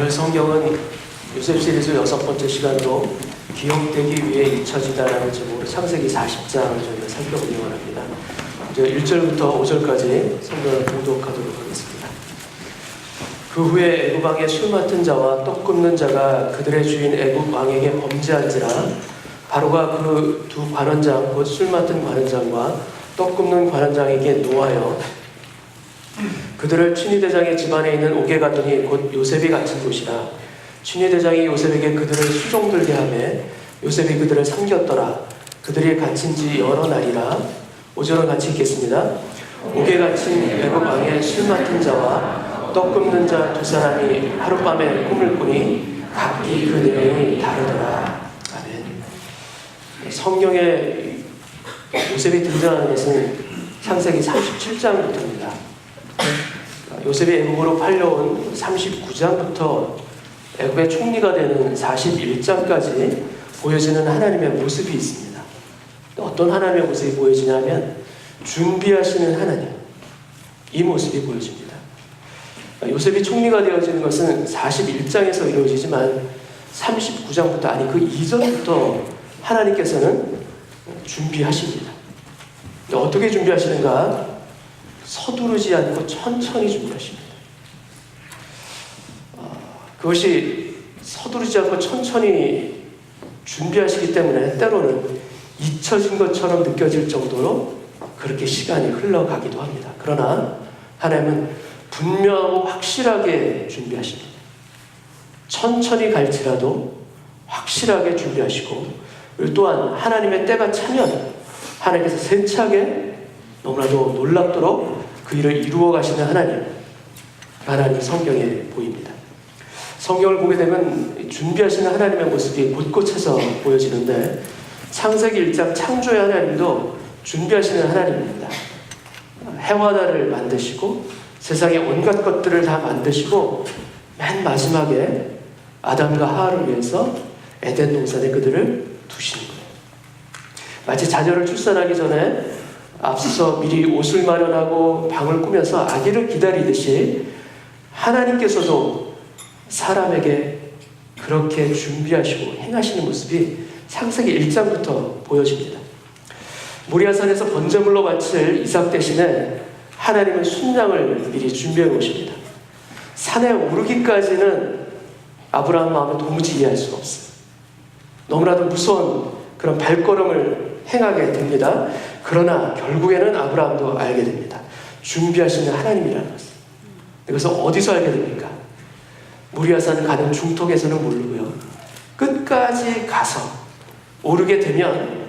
오늘 성경은 요셉 시리즈 6번째 시간으로 기억되기 위해 잊혀지다라는 제목으로 창세기 40장을 저희가 살펴보기 원합니다. 이제 1절부터 5절까지 성경을 봉독하도록 하겠습니다. 그 후에 애굽 왕의 술 맡은 자와 떡 굽는 자가 그들의 주인 애굽 왕에게 범죄한지라 바로가 그 두 관원장 곧 술 맡은 관원장과 떡 굽는 관원장에게 노하여 그들을 친위대장의 집안에 있는 옥에 가두니 곧 요셉이 갇힌 곳이라. 친위대장이 요셉에게 그들을 수종들게 하매 요셉이 그들을 삼켰더라. 그들이 갇힌 지 여러 날이라. 5절은 같이 읽겠습니다. 옥에 갇힌 애굽 왕의 술 맡은 자와 떡 굽는 자 두 사람이 하룻밤에 꿈을 꾸니 각기 그 내용이 다르더라. 아멘. 성경에 요셉이 등장하는 것은 창세기 37장부터입니다. 요셉이 애굽으로 팔려온 39장부터 애굽의 총리가 되는 41장까지 보여지는 하나님의 모습이 있습니다. 어떤 하나님의 모습이 보여지냐면 준비하시는 하나님, 이 모습이 보여집니다. 요셉이 총리가 되어지는 것은 41장에서 이루어지지만 39장부터 아니 그 이전부터 하나님께서는 준비하십니다. 어떻게 준비하시는가? 서두르지 않고 천천히 준비하십니다. 그것이 서두르지 않고 천천히 준비하시기 때문에 때로는 잊혀진 것처럼 느껴질 정도로 그렇게 시간이 흘러가기도 합니다. 그러나 하나님은 분명하고 확실하게 준비하십니다. 천천히 갈지라도 확실하게 준비하시고, 그리고 또한 하나님의 때가 차면 하나님께서 세차게 너무나도 놀랍도록 그 일을 이루어 가시는 하나님 성경에 보입니다. 성경을 보게 되면 준비하시는 하나님의 모습이 곳곳에서 보여지는데 창세기 1장 창조의 하나님도 준비하시는 하나님입니다. 해와 달을 만드시고 세상의 온갖 것들을 다 만드시고 맨 마지막에 아담과 하와를 위해서 에덴 동산에 그들을 두시는 거예요. 마치 자녀를 출산하기 전에 앞서서 미리 옷을 마련하고 방을 꾸면서 아기를 기다리듯이 하나님께서도 사람에게 그렇게 준비하시고 행하시는 모습이 창세기 1장부터 보여집니다. 모리아산에서 번제물로 바칠 이삭 대신에 하나님은 순양을 미리 준비해 놓으십니다. 산에 오르기까지는 아브라함 마음을 도무지 이해할 수가 없어요. 너무나도 무서운 그런 발걸음을 행하게 됩니다. 그러나 결국에는 아브라함도 알게 됩니다. 준비하시는 하나님이라는 것을. 그래서 어디서 알게 됩니까? 모리아산 가는 중턱에서는 모르고요. 끝까지 가서 오르게 되면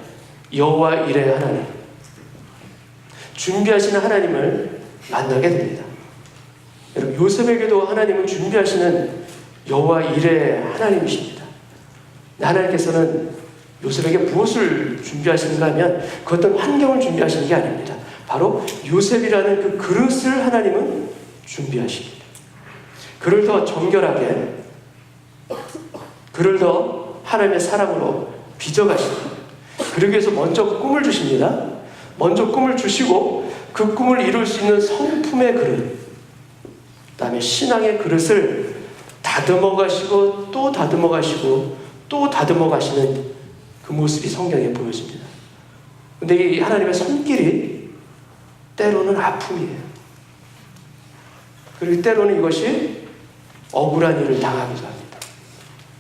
여호와 이레 하나님, 준비하시는 하나님을 만나게 됩니다. 여러분, 요셉에게도 하나님은 준비하시는 여호와 이레 하나님이십니다. 하나님께서는 요셉에게 무엇을 준비하시는가 하면 그 어떤 환경을 준비하시는 게 아닙니다. 바로 요셉이라는 그 그릇을 하나님은 준비하십니다. 그를 더 정결하게, 그를 더 하나님의 사랑으로 빚어가십니다. 그러기 위해서 먼저 꿈을 주십니다. 먼저 꿈을 주시고 그 꿈을 이룰 수 있는 성품의 그릇, 그 다음에 신앙의 그릇을 다듬어 가시고 또 다듬어 가시고 또 다듬어 가시는 그 모습이 성경에 보여집니다. 근데 이 하나님의 손길이 때로는 아픔이에요. 그리고 때로는 이것이 억울한 일을 당하기도 합니다.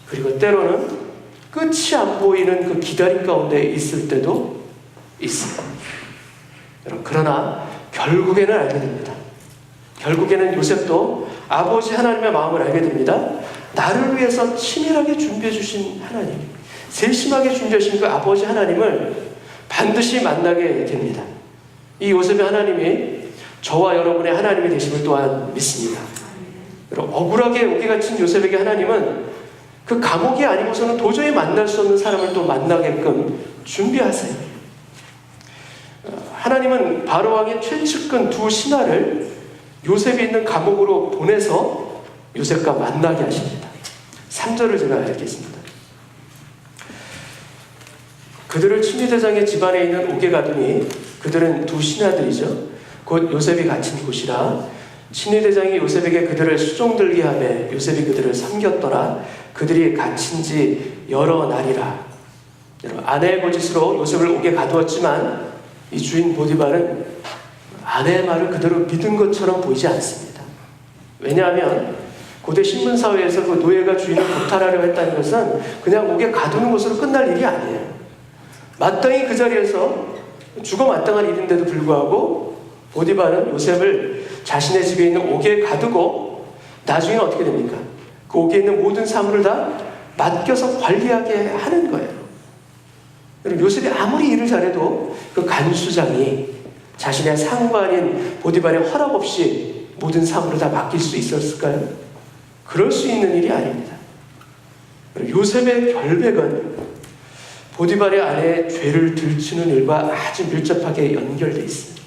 그리고 때로는 끝이 안 보이는 그 기다림 가운데 있을 때도 있어요. 여러분, 그러나 결국에는 알게 됩니다. 결국에는 요셉도 아버지 하나님의 마음을 알게 됩니다. 나를 위해서 치밀하게 준비해 주신 하나님, 세심하게 준비하신 그 아버지 하나님을 반드시 만나게 됩니다. 이 요셉의 하나님이 저와 여러분의 하나님이 되심을 또한 믿습니다. 여러분, 억울하게 옥에 갇힌 요셉에게 하나님은 그 감옥이 아니고서는 도저히 만날 수 없는 사람을 또 만나게끔 준비하세요. 하나님은 바로 왕의 최측근 두 신하를 요셉이 있는 감옥으로 보내서 요셉과 만나게 하십니다. 3절을 제가 읽겠습니다. 그들을 친위대장의 집안에 있는 옥에 가두니 그들은 두 신하들이죠. 곧 요셉이 갇힌 곳이라. 친위대장이 요셉에게 그들을 수종들게 하매 요셉이 그들을 섬겼더라. 그들이 갇힌 지 여러 날이라. 여러분, 아내의 거짓으로 요셉을 옥에 가두었지만 이 주인 보디발은 아내의 말을 그대로 믿은 것처럼 보이지 않습니다. 왜냐하면 고대 신분사회에서 그 노예가 주인을 고탈하려 했다는 것은 그냥 옥에 가두는 것으로 끝날 일이 아니에요. 마땅히 그 자리에서 죽어 마땅한 일인데도 불구하고 보디발은 요셉을 자신의 집에 있는 옥에 가두고 나중에 어떻게 됩니까? 그 옥에 있는 모든 사물을 다 맡겨서 관리하게 하는 거예요. 요셉이 아무리 일을 잘해도 그 간수장이 자신의 상관인 보디발의 허락 없이 모든 사물을 다 맡길 수 있었을까요? 그럴 수 있는 일이 아닙니다. 요셉의 결백은 보디발의 아내의 죄를 들추는 일과 아주 밀접하게 연결되어 있습니다.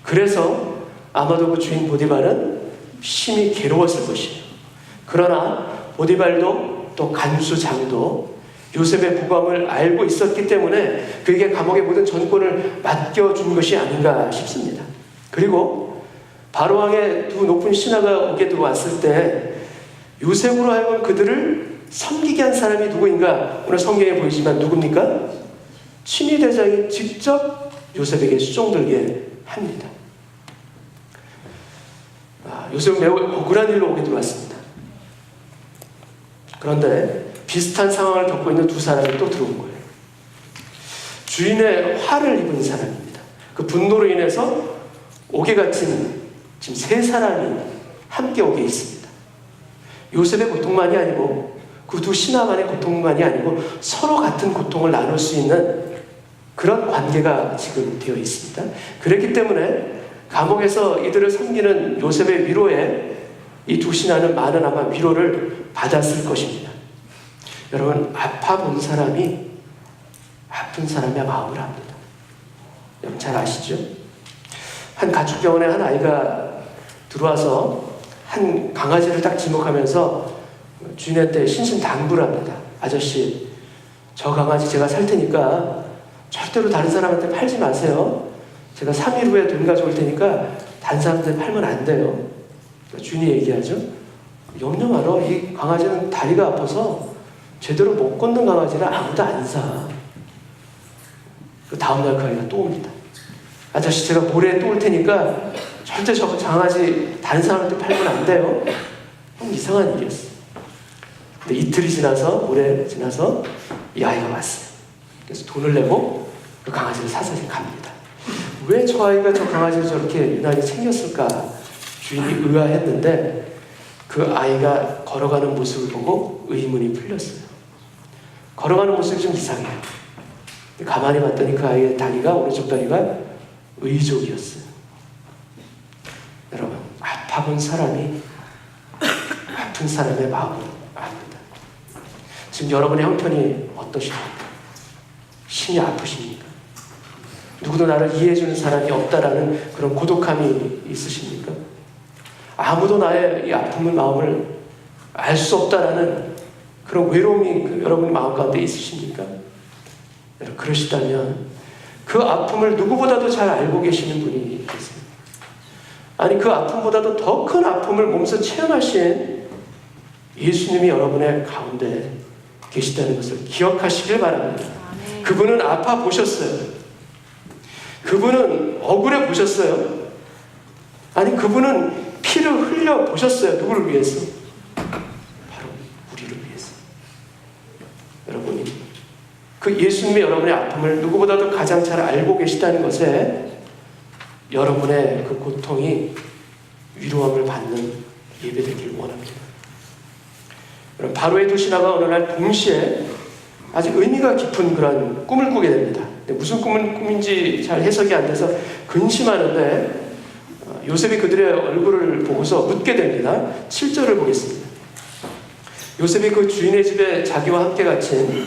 그래서 아마도 그 주인 보디발은 심히 괴로웠을 것이에요. 그러나 보디발도 또 간수장도 요셉의 부검을 알고 있었기 때문에 그에게 감옥의 모든 전권을 맡겨준 것이 아닌가 싶습니다. 그리고 바로왕의 두 높은 신하가 오게 들어왔을 때 요셉으로 하여금 그들을 섬기게 한 사람이 누구인가? 오늘 성경에 보이지만 누굽니까? 친위대장이 직접 요셉에게 수종들게 합니다. 요셉은 매우 억울한 일로 오게 들어왔습니다. 그런데 비슷한 상황을 겪고 있는 두 사람이 또 들어온 거예요. 주인의 화를 입은 사람입니다. 그 분노로 인해서 옥에 갇힌 지금 세 사람이 함께 옥에 있습니다. 요셉의 고통만이 아니고 그 두 신하 간의 고통만이 아니고 서로 같은 고통을 나눌 수 있는 그런 관계가 지금 되어 있습니다. 그렇기 때문에 감옥에서 이들을 섬기는 요셉의 위로에 이 두 신하는 많은 아마 위로를 받았을 것입니다. 여러분, 아파본 사람이 아픈 사람의 마음을 압니다. 여러분 잘 아시죠? 한 가축병원에 한 아이가 들어와서 한 강아지를 딱 지목하면서 주인한테 신신당부를 합니다. 아저씨, 저 강아지 제가 살 테니까 절대로 다른 사람한테 팔지 마세요. 제가 3일 후에 돈 가져올 테니까 다른 사람한테 팔면 안 돼요. 주인이 얘기하죠. 염려 마라. 이 강아지는 다리가 아파서 제대로 못 걷는 강아지는 아무도 안 사. 그 다음날 그 아이가 또 옵니다. 아저씨, 제가 모레 또 올 테니까 절대 저 강아지 다른 사람한테 팔면 안 돼요. 이상한 일이었어요. 근데 이틀이 지나서, 모레 지나서 이 아이가 왔어요. 그래서 돈을 내고 그 강아지를 사서 갑니다. 왜 저 아이가 저 강아지를 저렇게 유난히 챙겼을까? 주인이 의아했는데 그 아이가 걸어가는 모습을 보고 의문이 풀렸어요. 걸어가는 모습이 좀 이상해요. 가만히 봤더니 그 아이의 다리가, 오른쪽 다리가 의족이었어요. 여러분, 아파본 사람이 아픈 사람의 마음을 압니다. 지금 여러분의 형편이 어떠십니까? 심히 아프십니까? 누구도 나를 이해해주는 사람이 없다라는 그런 고독함이 있으십니까? 아무도 나의 이 아픔의 마음을 알 수 없다라는 그런 외로움이 여러분의 마음 가운데 있으십니까? 여러분, 그러시다면 그 아픔을 누구보다도 잘 알고 계시는 분이 계세요. 아니, 그 아픔보다도 더 큰 아픔을 몸소 체험하신 예수님이 여러분의 가운데 계시다는 것을 기억하시길 바랍니다. 그분은 아파 보셨어요. 그분은 억울해 보셨어요. 아니, 그분은 피를 흘려 보셨어요. 누구를 위해서? 바로 우리를 위해서. 여러분이 그 예수님이 여러분의 아픔을 누구보다도 가장 잘 알고 계시다는 것에 여러분의 그 고통이 위로함을 받는 예배되길 원합니다. 여러분, 바로의 두 신하가 어느 날 동시에 아주 의미가 깊은 그런 꿈을 꾸게 됩니다. 무슨 꿈인지 잘 해석이 안 돼서 근심하는데 요셉이 그들의 얼굴을 보고서 묻게 됩니다. 7절을 보겠습니다. 요셉이 그 주인의 집에 자기와 함께 갇힌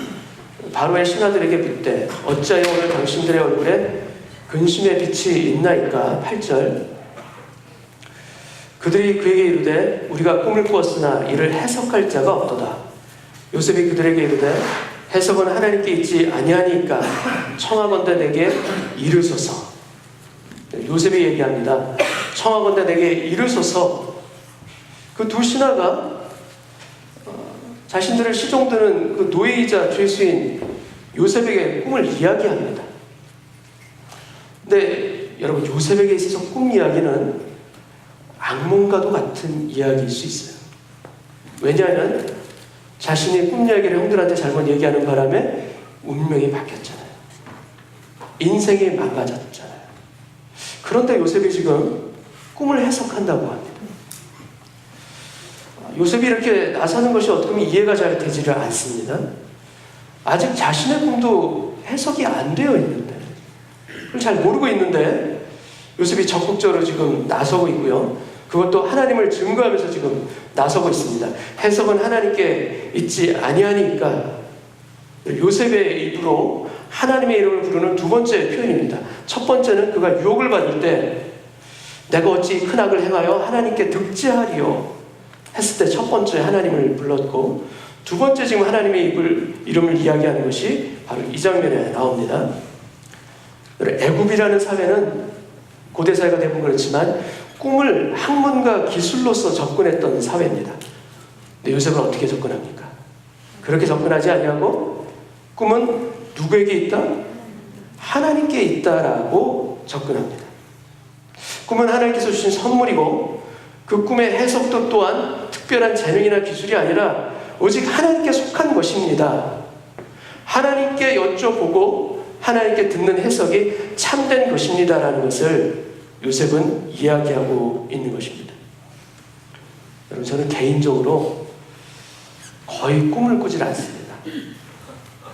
바로의 신하들에게 묻되 어찌하여 오늘 당신들의 얼굴에 근심의 빛이 있나이까? 8절. 그들이 그에게 이르되 우리가 꿈을 꾸었으나 이를 해석할 자가 없도다. 요셉이 그들에게 이르되 해석은 하나님께 있지 아니하니까 청하건대 내게 이르소서. 요셉이 얘기합니다. 청하건대 내게 이르소서. 그 두 신하가 자신들을 시종드는 그 노예이자 죄수인 요셉에게 꿈을 이야기합니다. 근데 여러분, 요셉에게 있어서 꿈 이야기는 악몽과도 같은 이야기일 수 있어요. 왜냐하면 자신이 꿈 이야기를 형들한테 잘못 얘기하는 바람에 운명이 바뀌었잖아요. 인생이 망가졌잖아요. 그런데 요셉이 지금 꿈을 해석한다고 합니다. 요셉이 이렇게 나서는 것이 어떻게 보면 이해가 잘 되지를 않습니다. 아직 자신의 꿈도 해석이 안 되어 있는데, 그걸 잘 모르고 있는데 요셉이 적극적으로 지금 나서고 있고요. 그것도 하나님을 증거하면서 지금 나서고 있습니다. 해석은 하나님께 있지 아니하니까. 요셉의 입으로 하나님의 이름을 부르는 두 번째 표현입니다. 첫 번째는 그가 유혹을 받을 때 내가 어찌 큰 악을 행하여 하나님께 득지하리요 했을 때 첫 번째 하나님을 불렀고, 두 번째 지금 하나님의 이름을 이야기하는 것이 바로 이 장면에 나옵니다. 애굽이라는 사회는 고대 사회가 대부분 그렇지만 꿈을 학문과 기술로서 접근했던 사회입니다. 근데 요셉은 어떻게 접근합니까? 그렇게 접근하지 아니하고 꿈은 누구에게 있다? 하나님께 있다라고 접근합니다. 꿈은 하나님께서 주신 선물이고 그 꿈의 해석도 또한 특별한 재능이나 기술이 아니라 오직 하나님께 속한 것입니다. 하나님께 여쭤보고 하나님께 듣는 해석이 참된 것입니다라는 것을 요셉은 이야기하고 있는 것입니다. 여러분, 저는 개인적으로 거의 꿈을 꾸질 않습니다.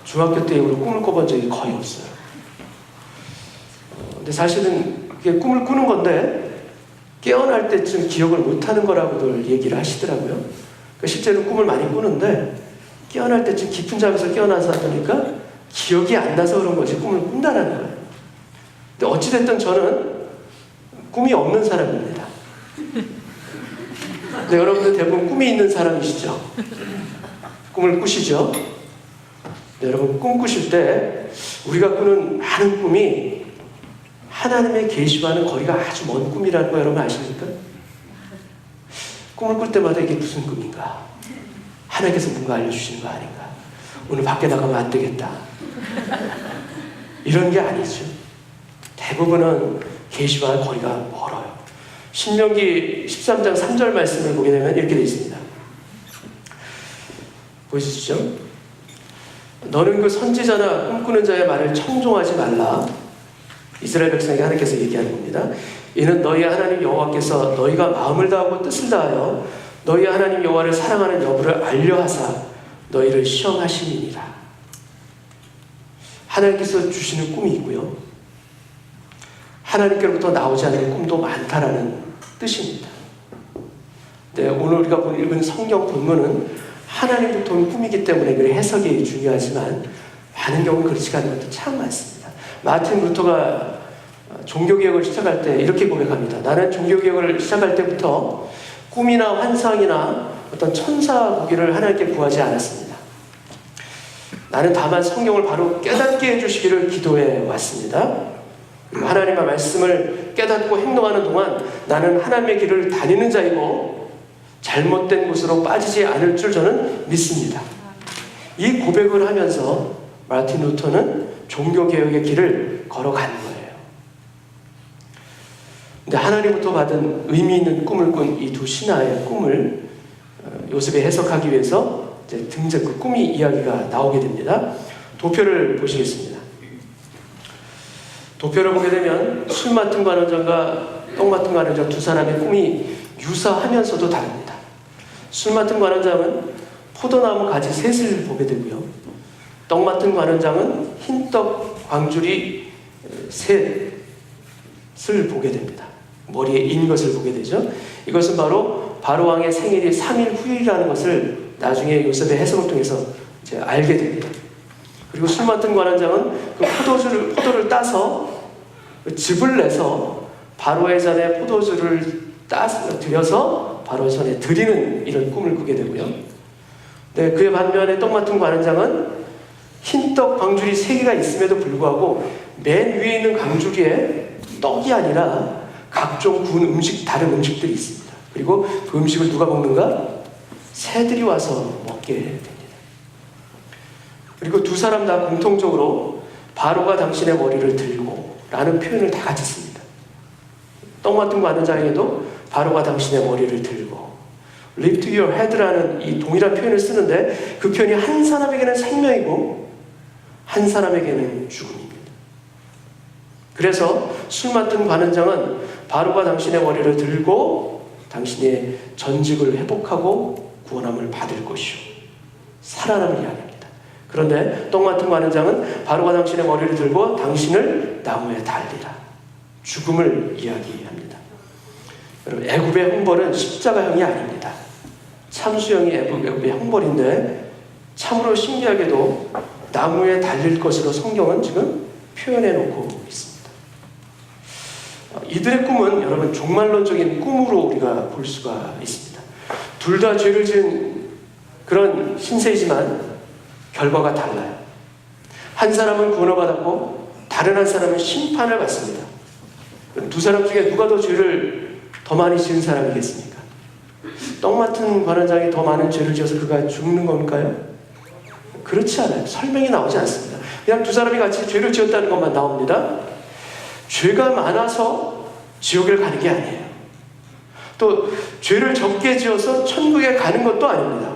중학교 때 이후로 꿈을 꿔본 적이 거의 없어요. 근데 사실은 그게 꿈을 꾸는 건데 깨어날 때쯤 기억을 못하는 거라고들 얘기를 하시더라고요. 그러니까 실제로 꿈을 많이 꾸는데 깨어날 때쯤 깊은 잠에서 깨어나서 보니까 기억이 안 나서 그런 거지 꿈을 꾼다는 거예요. 근데 어찌됐든 저는 꿈이 없는 사람입니다. 근데 여러분들 대부분 꿈이 있는 사람이시죠? 꿈을 꾸시죠? 네, 여러분, 꿈 꾸실 때 우리가 꾸는 많은 꿈이 하나님의 계시와는 거리가 아주 먼 꿈이라는 거 여러분 아십니까? 꿈을 꿀 때마다 이게 무슨 꿈인가? 하나님께서 뭔가 알려주시는 거 아닌가? 오늘 밖에 나가면 안 되겠다. 이런 게 아니죠. 대부분은 계시와 거리가 멀어요. 신명기 13장 3절 말씀을 보게 되면 이렇게 되어 있습니다. 보이시죠? 너는 그 선지자나 꿈꾸는 자의 말을 청종하지 말라. 이스라엘 백성에게 하나님께서 얘기하는 겁니다. 이는 너희 하나님 여호와께서 너희가 마음을 다하고 뜻을 다하여 너희 하나님 여호와를 사랑하는 여부를 알려하사 너희를 시험하심이니라. 하나님께서 주시는 꿈이 있고요, 하나님께로부터 나오지 않는 꿈도 많다라는 뜻입니다. 네, 오늘 우리가 읽은 성경 본문은 하나님부터 온 꿈이기 때문에 그 해석이 중요하지만 많은 경우는 그렇지가 않은 것도 참 많습니다. 마틴 루터가 종교개혁을 시작할 때 이렇게 고백합니다. 나는 종교개혁을 시작할 때부터 꿈이나 환상이나 어떤 천사 보기를 하나님께 구하지 않았습니다. 나는 다만 성경을 바로 깨닫게 해주시기를 기도해 왔습니다. 하나님의 말씀을 깨닫고 행동하는 동안 나는 하나님의 길을 다니는 자이고 잘못된 곳으로 빠지지 않을 줄 저는 믿습니다. 이 고백을 하면서 마틴 루터는 종교개혁의 길을 걸어간 거예요. 근데 하나님부터 받은 의미 있는 꿈을 꾼 이 두 신하의 꿈을 요셉이 해석하기 위해서 이제 등장 그 꿈이 이야기가 나오게 됩니다. 도표를 보시겠습니다. 도표를 보게 되면 술 맡은 관원장과 떡 맡은 관원장 두 사람의 꿈이 유사하면서도 다릅니다. 술 맡은 관원장은 포도나무 가지 셋을 보게 되고요, 떡 맡은 관원장은 흰떡 광주리 셋을 보게 됩니다. 머리에 인 것을 보게 되죠. 이것은 바로 바로왕의 생일이 3일 후이라는 것을 나중에 요셉의 해석을 통해서 이제 알게 됩니다. 그리고 술 맡은 관원장은 그 포도를 따서 즙을 내서 바로의 잔에 포도주를 들여서 바로의 손에 드리는 이런 꿈을 꾸게 되고요. 네, 그의 반면에 떡 맡은 관원장은 흰떡 광주리 3개가 있음에도 불구하고 맨 위에 있는 광주리에 떡이 아니라 각종 구운 음식, 다른 음식들이 있습니다. 그리고 그 음식을 누가 먹는가? 새들이 와서 먹게 됩니다. 그리고 두 사람 다 공통적으로 바로가 당신의 머리를 들고 라는 표현을 다 같이 씁니다. 떡 맡은 관원장에게도 바로가 당신의 머리를 들고 lift your head라는 이 동일한 표현을 쓰는데 그 표현이 한 사람에게는 생명이고 한 사람에게는 죽음입니다. 그래서 술 맡은 관원장은 바로가 당신의 머리를 들고 당신의 전직을 회복하고 구원함을 받을 것이요 살아남을 이야기합니다. 그런데 떡 맡은 관원장은 바로가 당신의 머리를 들고 당신을 나무에 달리라 죽음을 이야기합니다. 여러분, 애굽의 형벌은 십자가형이 아닙니다. 참수형이 애굽의 형벌인데 참으로 신기하게도 나무에 달릴 것으로 성경은 지금 표현해 놓고 있습니다. 이들의 꿈은 여러분 종말론적인 꿈으로 우리가 볼 수가 있습니다. 둘 다 죄를 지은 그런 신세이지만 결과가 달라요. 한 사람은 구원을 받았고 다른 한 사람은 심판을 받습니다. 두 사람 중에 누가 더 죄를 더 많이 지은 사람이겠습니까? 떡 맡은 관원장이 더 많은 죄를 지어서 그가 죽는 건가요? 그렇지 않아요. 설명이 나오지 않습니다. 그냥 두 사람이 같이 죄를 지었다는 것만 나옵니다. 죄가 많아서 지옥을 가는 게 아니에요. 또 죄를 적게 지어서 천국에 가는 것도 아닙니다.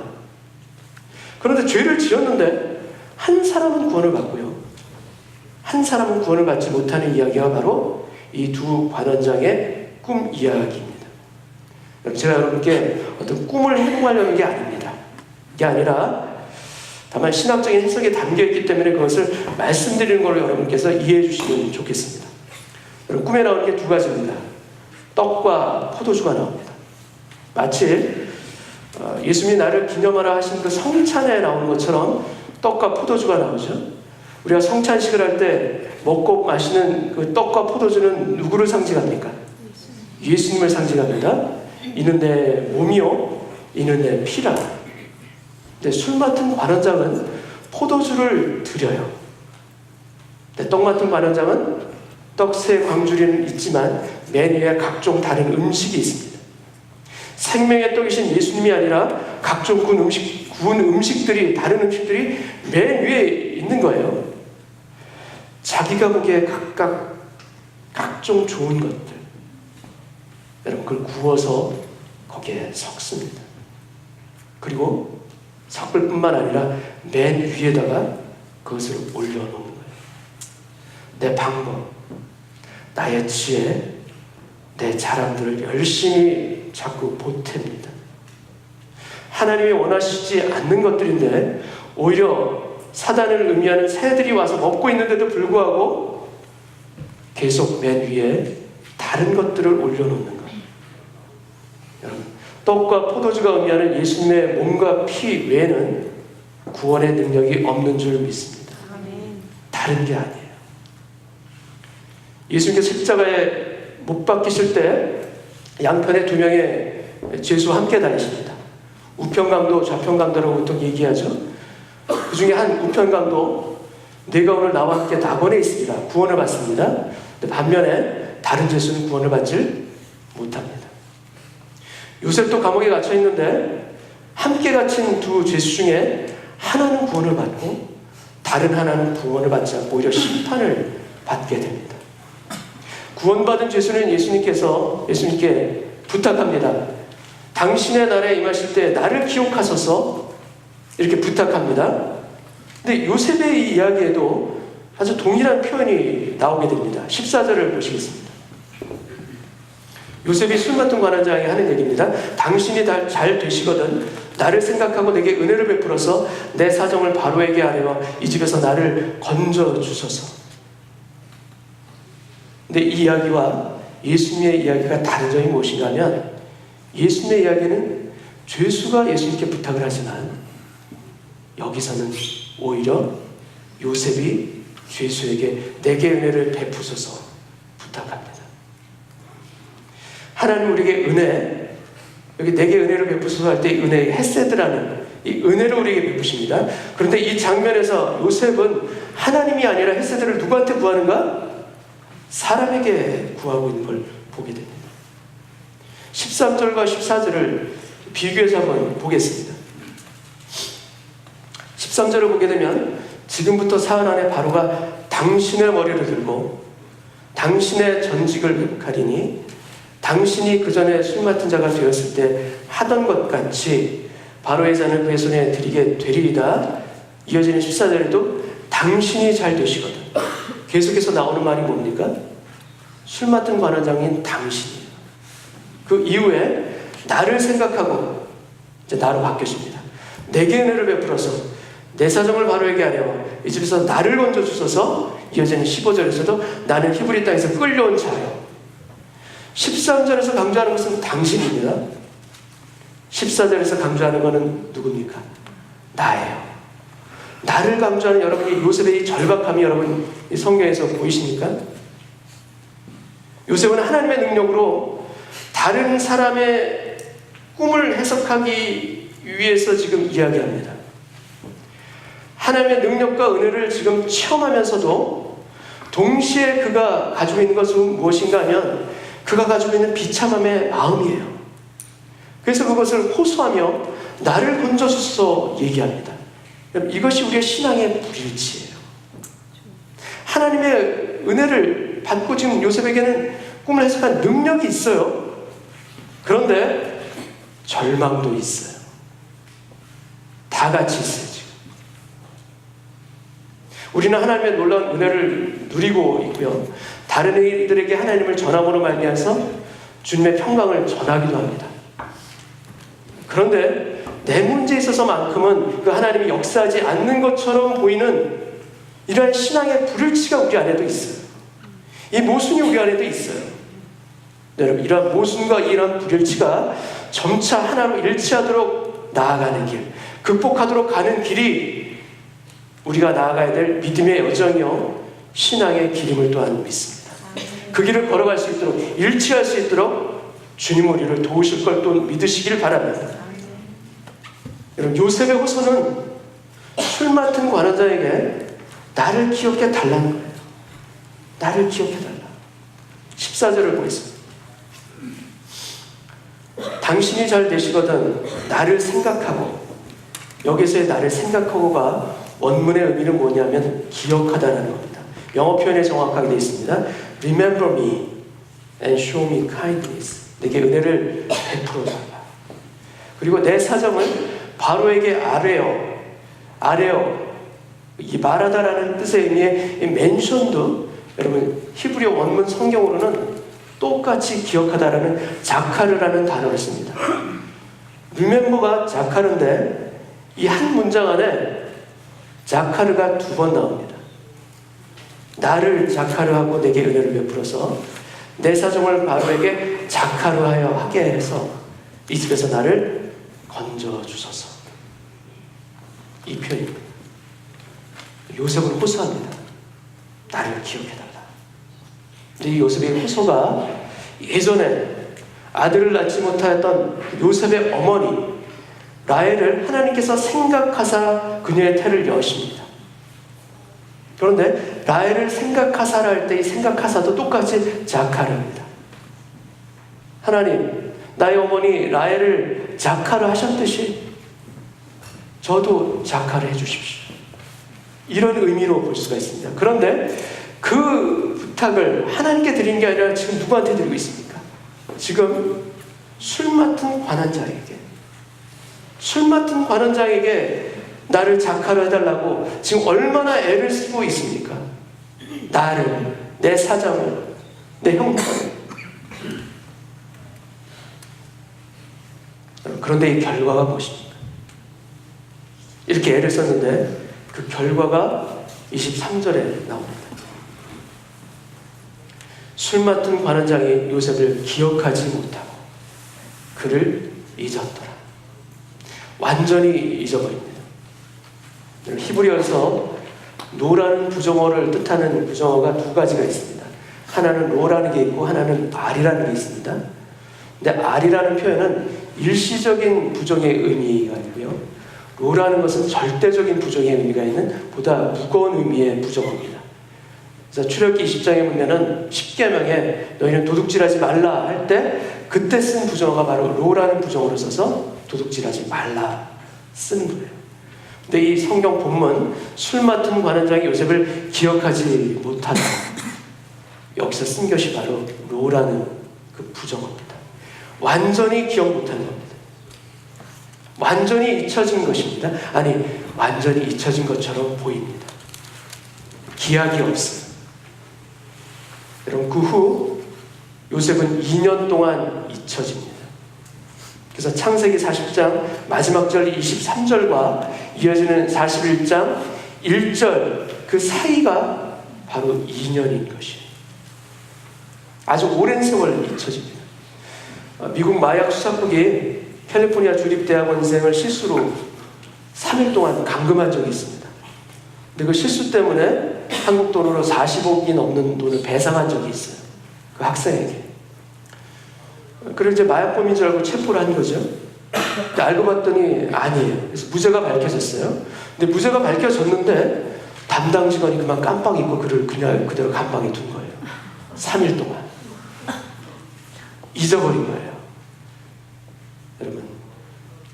그런데 죄를 지었는데 한 사람은 구원을 받고요. 한 사람은 구원을 받지 못하는 이야기가 바로 이 두 관원장의 꿈 이야기입니다. 제가 여러분께 어떤 꿈을 해몽하려는 게 아닙니다. 이게 아니라 다만 신학적인 해석이 담겨있기 때문에 그것을 말씀드리는 걸로 여러분께서 이해해 주시면 좋겠습니다. 여러분, 꿈에 나오는 게 두 가지입니다. 떡과 포도주가 나옵니다. 마치 예수님이 나를 기념하라 하신 그 성찬에 나오는 것처럼 떡과 포도주가 나오죠. 우리가 성찬식을 할 때 먹고 마시는 그 떡과 포도주는 누구를 상징합니까? 예수님을 상징합니다. 이는 내 몸이요 이는 내 피라. 근데 술 맡은 관원장은 포도주를 드려요. 근데 떡 맡은 관원장은 떡새 광주리는 있지만 맨 위에 각종 다른 음식이 있습니다. 생명의 떡이신 예수님이 아니라 각종 구운 음식들이, 다른 음식들이 맨 위에 있는 거예요. 자기가 보기에 각각 각종 좋은 것들, 여러분 그걸 구워서 거기에 섞습니다. 그리고 섞을 뿐만 아니라 맨 위에다가 그것을 올려놓는 거예요. 내 방법, 나의 지혜, 내 자랑들을 열심히 자꾸 보탭니다. 하나님이 원하시지 않는 것들인데 오히려 사단을 의미하는 새들이 와서 먹고 있는데도 불구하고 계속 맨 위에 다른 것들을 올려놓는 거예요. 여러분, 떡과 포도주가 의미하는 예수님의 몸과 피 외에는 구원의 능력이 없는 줄 믿습니다. 다른 게 아니에요. 예수님께서 십자가에 못 박히실 때 양편에 두 명의 죄수와 함께 다니십니다. 우편강도 좌편강도라고 보통 얘기하죠. 그 중에 한 우편강도 내가 오늘 나와 함께 낙원에 있으리라 구원을 받습니다. 반면에 다른 죄수는 구원을 받지 못합니다. 요셉도 감옥에 갇혀 있는데 함께 갇힌 두 죄수 중에 하나는 구원을 받고 다른 하나는 구원을 받지 않고 오히려 심판을 받게 됩니다. 구원받은 죄수는 예수님께 부탁합니다. 당신의 나라에 임하실 때 나를 기억하소서 이렇게 부탁합니다. 근데 요셉의 이 이야기에도 아주 동일한 표현이 나오게 됩니다. 14절을 보시겠습니다. 요셉이 술 맡은 관원장이 하는 얘기입니다. 당신이 잘 되시거든 나를 생각하고 내게 은혜를 베풀어서 내 사정을 바로에게 아뢰어 이 집에서 나를 건져주소서. 근데 이 이야기와 예수님의 이야기가 다른 점이 무엇인가 하면 예수님의 이야기는 죄수가 예수님께 부탁을 하지만 여기서는 오히려 요셉이 죄수에게 내게 은혜를 베푸소서 부탁합니다. 하나님 우리에게 은혜, 여기 내게 은혜를 베푸소서 할 때 은혜의 헤세드라는 이 은혜를 우리에게 베푸십니다. 그런데 이 장면에서 요셉은 하나님이 아니라 헤세드를 누구한테 구하는가? 사람에게 구하고 있는 걸 보게 됩니다. 13절과 14절을 비교해서 한번 보겠습니다. 13절을 보게 되면 지금부터 사흘 안에 바로가 당신의 머리를 들고 당신의 전직을 회복하리니 당신이 그 전에 술 맡은 자가 되었을 때 하던 것 같이 바로의 잔을 그의 손에 드리게 되리이다. 이어지는 14절에도 당신이 잘 되시거든. 계속해서 나오는 말이 뭡니까? 술 맡은 관원장인 당신이에요. 그 이후에 나를 생각하고 이제 나로 바뀌었습니다. 내게 은혜를 베풀어서 내 사정을 바로에게 하려 이 집에서 나를 건져 주소서. 이어지는 15절에서도 나는 히브리 땅에서 끌려온 자요. 13절에서 강조하는 것은 당신입니다. 14절에서 강조하는 것은 누굽니까? 나예요. 나를 강조하는 여러분이 요셉의 이 절박함이 여러분 이 성경에서 보이십니까? 요셉은 하나님의 능력으로 다른 사람의 꿈을 해석하기 위해서 지금 이야기합니다. 하나님의 능력과 은혜를 지금 체험하면서도 동시에 그가 가지고 있는 것은 무엇인가 하면 그가 가지고 있는 비참함의 마음이에요. 그래서 그것을 호소하며 나를 건져주소서 얘기합니다. 이것이 우리의 신앙의 불일치예요. 하나님의 은혜를 받고 지금 요셉에게는 꿈을 해석한 능력이 있어요. 그런데 절망도 있어요. 다 같이 있어요. 지금 우리는 하나님의 놀라운 은혜를 누리고 있고요. 다른 이들에게 하나님을 전함으로 말미암아서 주님의 평강을 전하기도 합니다. 그런데 내 문제에 있어서만큼은 그 하나님이 역사하지 않는 것처럼 보이는 이러한 신앙의 불일치가 우리 안에도 있어요. 이 모순이 우리 안에도 있어요. 여러분, 이러한 모순과 이러한 불일치가 점차 하나로 일치하도록 나아가는 길, 극복하도록 가는 길이 우리가 나아가야 될 믿음의 여정이요 신앙의 길임을 또한 믿습니다. 그 길을 걸어갈 수 있도록, 일치할 수 있도록 주님 우리를 도우실 걸 또 믿으시길 바랍니다. 여러분, 요셉의 호소는 술 맡은 관원자에게 나를 기억해 달라는 거예요. 나를 기억해 달라. 14절을 보겠습니다. 당신이 잘 되시거든 나를 생각하고, 여기서의 나를 생각하고가 원문의 의미는 뭐냐면 기억하다라는 겁니다. 영어 표현에 정확하게 되어 있습니다. Remember me and show me kindness. 내게 은혜를 베풀어 달라. 그리고 내 사정을 바로에게 아뢰어. 이 말하다라는 뜻의 의미의 이 멘션도 여러분 히브리어 원문 성경으로는 똑같이 기억하다라는 자카르라는 단어를 씁니다. 리멤버가 자카르인데 이 한 문장 안에 자카르가 2번 나옵니다. 나를 자카르하고 내게 은혜를 베풀어서 내 사정을 바로에게 자카르하여 하게 해서 이 집에서 나를 건져 주소서. 이 표현입니다. 요셉은 호소합니다. 나를 기억해달라. 근데 이 요셉의 호소가 예전에 아들을 낳지 못하였던 요셉의 어머니 라헬을 하나님께서 생각하사 그녀의 태를 여십니다. 그런데 라헬을 생각하사라 할 때 이 생각하사도 똑같이 자카르입니다. 하나님, 나의 어머니 라헬을 자카르 하셨듯이 저도 자카르 해주십시오. 이런 의미로 볼 수가 있습니다. 그런데 그 부탁을 하나님께 드린 게 아니라 지금 누구한테 드리고 있습니까? 지금 술 맡은 관원장에게 나를 자카르 해달라고 지금 얼마나 애를 쓰고 있습니까? 나를, 내 사정을, 내 형편을. 그런데 이 결과가 무엇입니까? 이렇게 애를 썼는데 그 결과가 23절에 나옵니다. 술 맡은 관원장이 요셉을 기억하지 못하고 그를 잊었더라. 완전히 잊어버립니다. 히브리어에서 노라는 부정어를 뜻하는 부정어가 2가지가 있습니다. 하나는 로라는 게 있고 하나는 알이라는 게 있습니다. 근데 알이라는 표현은 일시적인 부정의 의미가 있고요. 로라는 것은 절대적인 부정의 의미가 있는 보다 무거운 의미의 부정어입니다. 그래서 출애굽기 20장에 보면은 10계명에 너희는 도둑질하지 말라 할 때 그때 쓴 부정어가 바로 로라는 부정어로 써서 도둑질하지 말라 쓰는 거예요. 근데 이 성경 본문 술 맡은 관원장이 요셉을 기억하지 못하다, 여기서 쓴 것이 바로 로라는 그 부정어입니다. 완전히 기억 못하는 겁니다. 완전히 잊혀진 것입니다. 아니, 완전히 잊혀진 것처럼 보입니다. 기약이 없어요. 여러분, 그 후 요셉은 2년 동안 잊혀집니다. 그래서 창세기 40장 마지막 절 23절과 이어지는 41장 1절 그 사이가 바로 2년인 것이에요. 아주 오랜 세월 잊혀집니다. 미국 마약 수사국이 캘리포니아 주립대학원생을 실수로 3일 동안 감금한 적이 있습니다. 근데 그 실수 때문에 한국 돈으로 40억이 넘는 돈을 배상한 적이 있어요. 그 학생에게. 그래서 이제 마약범인 줄 알고 체포를 한 거죠. 근데 알고 봤더니 아니에요. 그래서 무죄가 밝혀졌어요. 근데 무죄가 밝혀졌는데 담당 직원이 그만 깜빡 잊고 그를 그냥 그대로 감방에 둔 거예요. 3일 동안. 잊어버린 거예요. 여러분,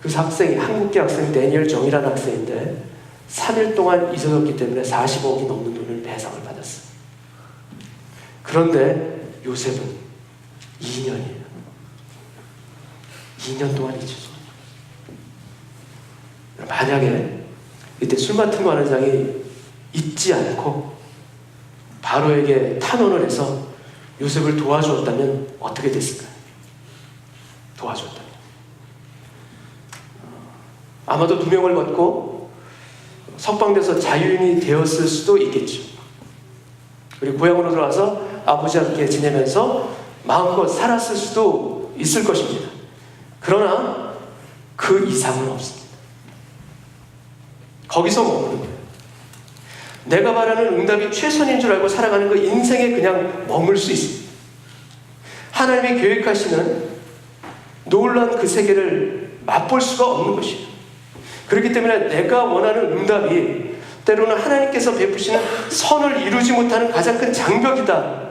그 학생이 한국계 학생 데니얼 정이라는 학생인데 3일 동안 잊어졌기 때문에 40억이 넘는 돈을 배상을 받았어요. 그런데 요셉은 2년이에요. 2년 동안 잊혀져. 만약에 이때 술 맡은 관원장이 잊지 않고 바로에게 탄원을 해서 요셉을 도와주었다면 어떻게 됐을까요? 도와줬다면 아마도 누명을 벗고 석방돼서 자유인이 되었을 수도 있겠죠. 그리고 고향으로 돌아와서 아버지와 함께 지내면서 마음껏 살았을 수도 있을 것입니다. 그러나 그 이상은 없습니다. 거기서 머무는 거예요. 내가 말하는 응답이 최선인 줄 알고 살아가는 그 인생에 그냥 머물 수 있습니다. 하나님이 계획하시는 놀라운 그 세계를 맛볼 수가 없는 것이에요. 그렇기 때문에 내가 원하는 응답이 때로는 하나님께서 베푸시는 선을 이루지 못하는 가장 큰 장벽이다.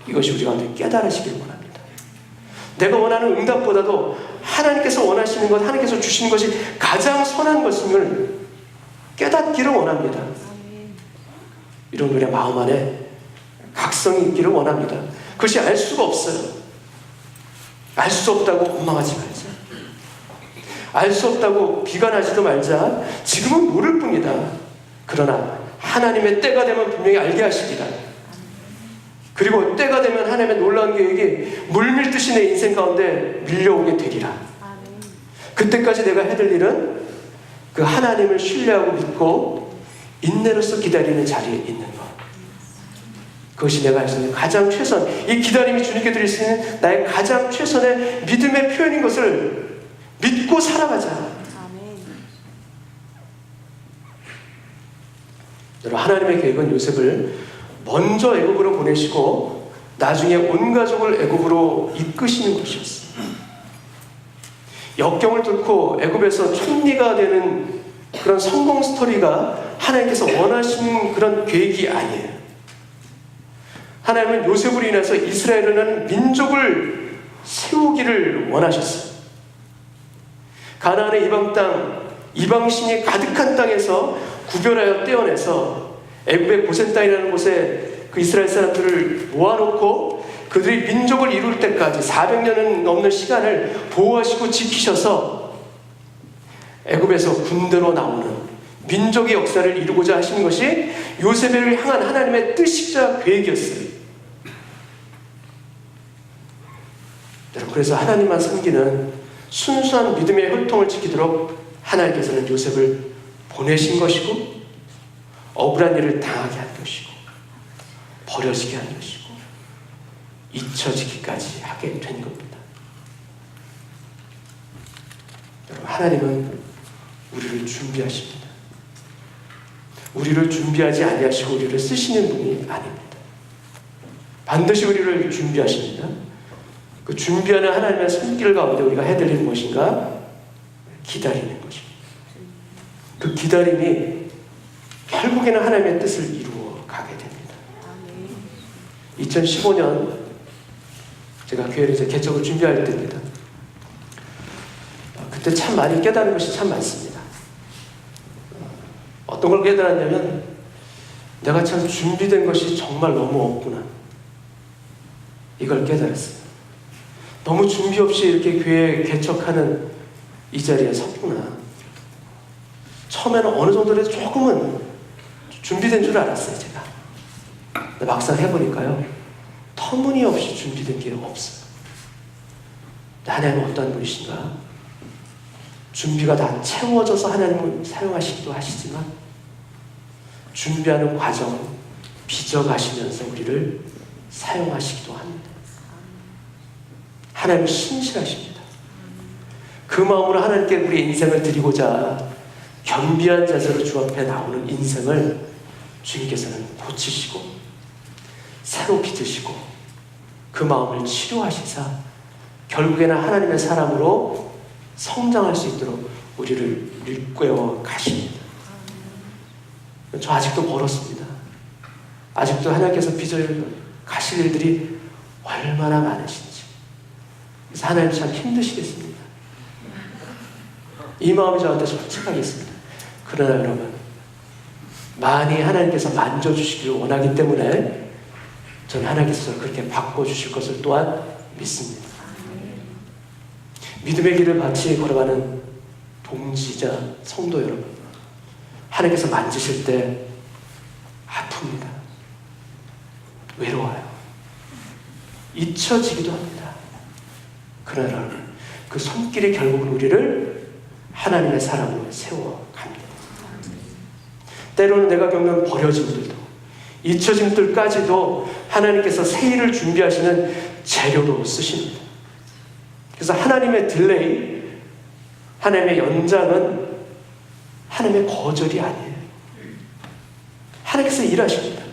이것이 우리 가운데 깨달으시길 원합니다. 내가 원하는 응답보다도 하나님께서 원하시는 것, 하나님께서 주시는 것이 가장 선한 것임을 깨닫기를 원합니다. 이런 우리의 마음 안에 각성이 있기를 원합니다. 그것이 알 수가 없어요. 알 수 없다고 원망하지 말자. 알 수 없다고 비관하지도 말자. 지금은 모를 뿐이다. 그러나 하나님의 때가 되면 분명히 알게 하시리라. 그리고 때가 되면 하나님의 놀라운 계획이 물밀듯이 내 인생 가운데 밀려오게 되리라. 그때까지 내가 해야 될 일은 그 하나님을 신뢰하고 믿고 인내로서 기다리는 자리에 있는 것. 그것이 내가 할 수 있는 가장 최선, 이 기다림이 주님께 드릴 수 있는 나의 가장 최선의 믿음의 표현인 것을 믿고 살아가자. 여러분, 하나님의 계획은 요셉을 먼저 애굽으로 보내시고 나중에 온 가족을 애굽으로 이끄시는 것이었어요. 역경을 뚫고 애굽에서 총리가 되는 그런 성공 스토리가 하나님께서 원하시는 그런 계획이 아니에요. 하나님은 요셉으로 인해서 이스라엘이라는 민족을 세우기를 원하셨어요. 가나안의 이방 땅, 이방신이 가득한 땅에서 구별하여 떼어내서 애굽의 고센 땅이라는 곳에 그 이스라엘 사람들을 모아놓고 그들이 민족을 이룰 때까지 400년은 넘는 시간을 보호하시고 지키셔서 애굽에서 군대로 나오는 민족의 역사를 이루고자 하시는 것이 요셉을 향한 하나님의 뜻이자 계획이었어요. 여러분, 그래서 하나님만 섬기는 순수한 믿음의 혈통을 지키도록 하나님께서는 요셉을 보내신 것이고 억울한 일을 당하게 한 것이고 버려지게 한 것이고 잊혀지기까지 하게 된 겁니다. 여러분, 하나님은 우리를 준비하십니다. 우리를 준비하지 아니하시고 우리를 쓰시는 분이 아닙니다. 반드시 우리를 준비하십니다. 그 준비하는 하나님의 손길 가운데 우리가 해야 될 일은 무엇인가? 기다리는 것입니다. 그 기다림이 결국에는 하나님의 뜻을 이루어 가게 됩니다. 2015년 제가 교회를 이제 개척을 준비할 때입니다. 그때 참 많이 깨달은 것이 참 많습니다. 어떤 걸 깨달았냐면 내가 참 준비된 것이 정말 너무 없구나. 이걸 깨달았어요. 너무 준비 없이 이렇게 교회 개척하는 이 자리에 섰구나. 처음에는 어느 정도라도 조금은 준비된 줄 알았어요, 제가. 근데 막상 해보니까요, 터무니없이 준비된 게 없어요. 하나님은 어떤 분이신가? 준비가 다 채워져서 하나님은 사용하시기도 하시지만 준비하는 과정을 빚어가시면서 우리를 사용하시기도 합니다. 하나님은 신실하십니다. 그 마음으로 하나님께 우리 인생을 드리고자 겸비한 자세로 주 앞에 나오는 인생을 주님께서는 고치시고 새로 빚으시고 그 마음을 치료하시사 결국에는 하나님의 사람으로 성장할 수 있도록 우리를 일깨워 가십니다. 저 아직도 멀었습니다. 아직도 하나님께서 빚어 가실 일들이 얼마나 많으신지. 그래서 하나님 참 힘드시겠습니다. 이 마음이 저한테 솔직하겠습니다. 그러나 여러분, 많이 하나님께서 만져주시기를 원하기 때문에 저는 하나님께서 그렇게 바꿔주실 것을 또한 믿습니다. 믿음의 길을 같이 걸어가는 동지자 성도 여러분, 하나님께서 만지실 때 아픕니다. 외로워요. 잊혀지기도 합니다. 그러나 여러분, 그 손길이 결국은 우리를 하나님의 사람으로 세워갑니다. 때로는 내가 겪는 버려짐들도, 잊혀짐들까지도 하나님께서 새 일을 준비하시는 재료로 쓰십니다. 그래서 하나님의 딜레이, 하나님의 연장은 하나님의 거절이 아니에요. 하나님께서 일하십니다.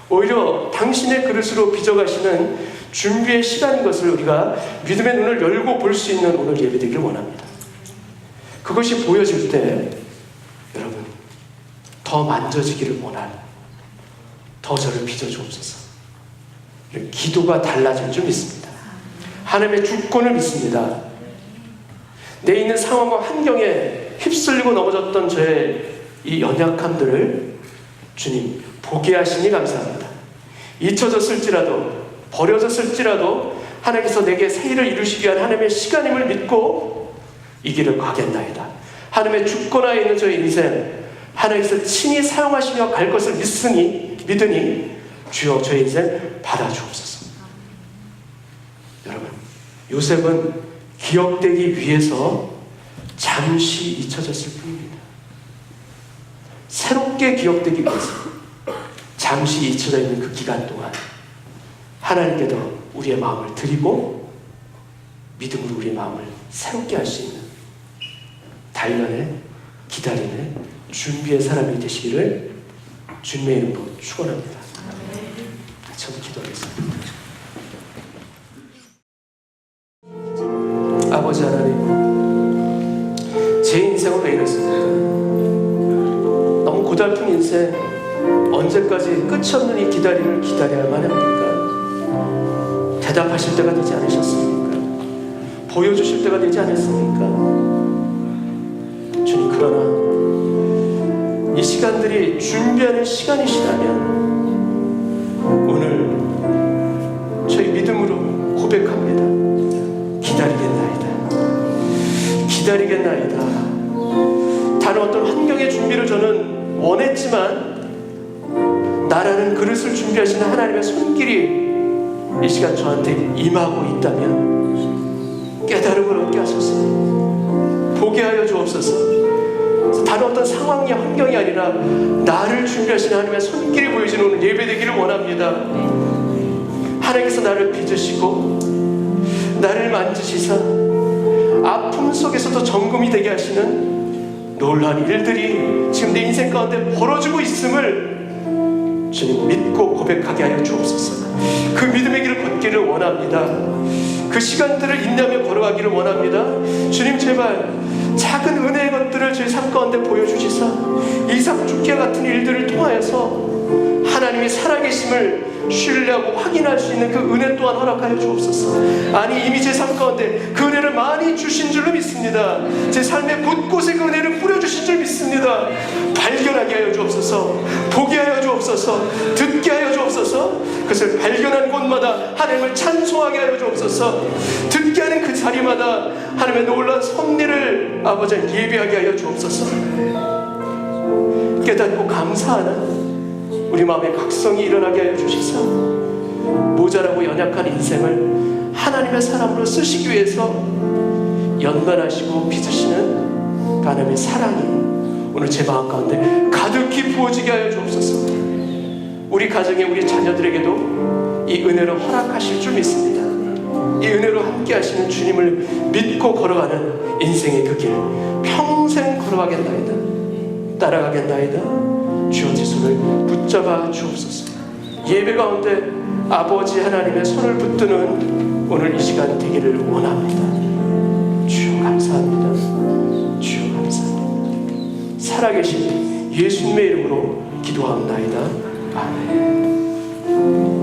오히려 당신의 그릇으로 빚어가시는 준비의 시간인 것을 우리가 믿음의 눈을 열고 볼 수 있는 오늘 예배되기를 원합니다. 그것이 보여질 때 여러분, 더 만져지기를 원하는, 더 저를 빚어주옵소서. 기도가 달라질 줄 믿습니다. 하나님의 주권을 믿습니다. 내 있는 상황과 환경에 휩쓸리고 넘어졌던 저의 이 연약함들을 주님 보게 하시니 감사합니다. 잊혀졌을지라도 버려졌을지라도 하나님께서 내게 새 일을 이루시기 위한 하나님의 시간임을 믿고 이 길을 가겠나이다. 하나님의 주권하에 있는 저의 인생 하나님께서 친히 사용하시며 갈 것을 믿으니 주여 저의 인생 받아주옵소서. 여러분, 요셉은 기억되기 위해서 잠시 잊혀졌을 뿐입니다. 새롭게 기억되기 위해서 잠시 잊혀져 있는 그 기간 동안 하나님께도 우리의 마음을 드리고 믿음으로 우리의 마음을 새롭게 할 수 있는 단련의, 기다림의, 준비의 사람이 되시기를 주님의 이름으로 축원합니다. 같이 한번 기도하겠습니다. 아버지 하나님, 제 인생은 왜 이랬습니까? 너무 고달픈 인생, 언제까지 끝이 없는 이 기다림을 기다려야만 합니까? 대답하실 때가 되지 않으셨습니까? 보여주실 때가 되지 않았습니까? 주님, 그러나 이 시간들이 준비하는 시간이시라면 오늘 저희 믿음으로 고백합니다. 기다리겠나이다. 다른 어떤 환경의 준비를 저는 원했지만 나라는 그릇을 준비하시는 하나님의 손길이 이 시간 저한테 임하고 있다면 깨달음을 얻게 하소서. 보게 하여 주옵소서. 다른 어떤 상황이 환경이 아니라 나를 준비하시는 하나님의 손길이 보여지는 오늘 예배되기를 원합니다. 하나님께서 나를 빚으시고 나를 만지시사 아픔 속에서도 정금이 되게 하시는 놀라운 일들이 지금 내 인생 가운데 벌어지고 있음을 주님 믿고 고백하게 하여 주옵소서. 그 믿음의 길을 걷기를 원합니다. 그 시간들을 인내하며 걸어가기를 원합니다. 주님, 제발 작은 은혜의 것들을 저희 삶 가운데 보여주시사 이삭 죽기와 같은 일들을 통하여서 하나님 하나님이 살아계심을 신뢰하고 확인할 수 있는 그 은혜 또한 허락하여 주옵소서. 아니 이미 제 삶 가운데 그 은혜를 많이 주신 줄로 믿습니다. 제 삶의 곳곳에 그 은혜를 뿌려주신 줄 믿습니다. 발견하게 하여 주옵소서. 보게 하여 주옵소서. 듣게 하여 주옵소서. 그것을 발견한 곳마다 하나님을 찬송하게 하여 주옵소서. 듣게 하는 그 자리마다 하나님의 놀라운 섭리를 아버지 예배하게 하여 주옵소서. 깨닫고 감사하는 우리 마음의 각성이 일어나게 하여 주시사 모자라고 연약한 인생을 하나님의 사람으로 쓰시기 위해서 연단하시고 빚으시는 하나님의 사랑이 오늘 제 마음 가운데 가득히 부어지게 하여 주옵소서. 우리 가정에 우리 자녀들에게도 이 은혜를 허락하실 줄 믿습니다. 이 은혜로 함께 하시는 주님을 믿고 걸어가는 인생의 그 길 평생 걸어가겠나이다. 따라가겠나이다. 주의 손을 붙잡아 주옵소서. 예배 가운데 아버지 하나님의 손을 붙드는 오늘 이 시간 되기를 원합니다. 주여 감사합니다. 주여 감사합니다. 살아계신 예수님의 이름으로 기도합나이다. 아멘.